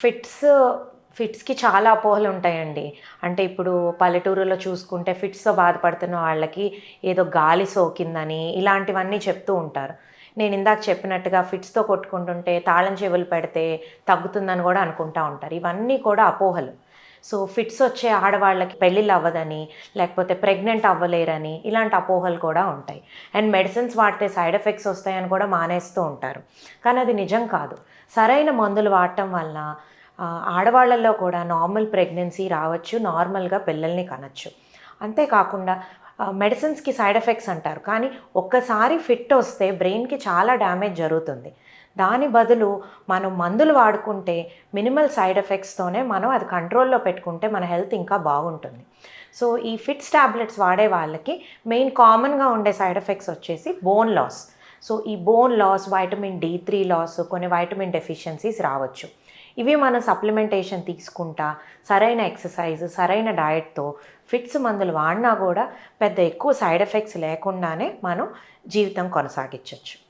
Fits ఫిట్స్‌కి చాలా అపోహలుంటాయండి. అంటే ఇప్పుడు పల్లెటూరులో చూసుకుంటే ఫిట్స్‌తో బాధపడుతున్న వాళ్ళకి ఏదో గాలి సోకిందని ఇలాంటివన్నీ చెప్తూ ఉంటారు. నేనిందాక చెప్పినట్టుగా ఫిట్స్‌తో కొట్టుకుంటుంటే తాళం చెవులు పెడితే తగ్గుతుందని గూడా అనుకుంటా ఉంటారు. ఇవన్నీ కూడా అపోహలు. సో, ఫిట్స్ వచ్చే ఆడవాళ్ళకి పెళ్ళిళ్ళు అవ్వదని, లేకపోతే ప్రెగ్నెంట్ అవ్వలేరని ఇలాంటి అపోహలు కూడా ఉంటాయి. అండ్ మెడిసిన్స్ వాడితే సైడ్ ఎఫెక్ట్స్ వస్తాయని కూడా మానేస్తూ ఉంటారు. కానీ అది నిజం కాదు. సరైన మందులు వాడటం వలన ఆడవాళ్ళల్లో కూడా నార్మల్ ప్రెగ్నెన్సీ రావచ్చు, నార్మల్‌గా పిల్లల్ని కనొచ్చు. అంతే కాకుండా మెడిసిన్స్‌కి సైడ్ ఎఫెక్ట్స్ అంటారు. కానీ ఒక్కసారి ఫిట్ వస్తే బ్రెయిన్‌కి చాలా డ్యామేజ్ జరుగుతుంది. దాని బదులు మనం మందులు వాడుకుంటే మినిమల్ సైడ్ ఎఫెక్ట్స్‌తోనే మనం అది కంట్రోల్‌లో పెట్టుకుంటే మన హెల్త్ ఇంకా బాగుంటుంది. సో, ఈ ఫిట్స్ టాబ్లెట్స్ వాడే వాళ్ళకి మెయిన్ కామన్‌గా ఉండే సైడ్ ఎఫెక్ట్స్ వచ్చేసి బోన్ లాస్. సో, ఈ బోన్ లాస్, వైటమిన్ డి3 లాస్, కొన్ని వైటమిన్ డెఫిషియన్సీస్ రావచ్చు. ఇవి మనం సప్లిమెంటేషన్ తీసుకుంటా, సరైన ఎక్సర్సైజ్, సరైన డయట్‌తో ఫిట్స్ మందులు వాడినా గూడా పెద్ద ఎక్కువ సైడ్ ఎఫెక్ట్స్ లేకుండానే మనం జీవితం కొనసాగించొచ్చు.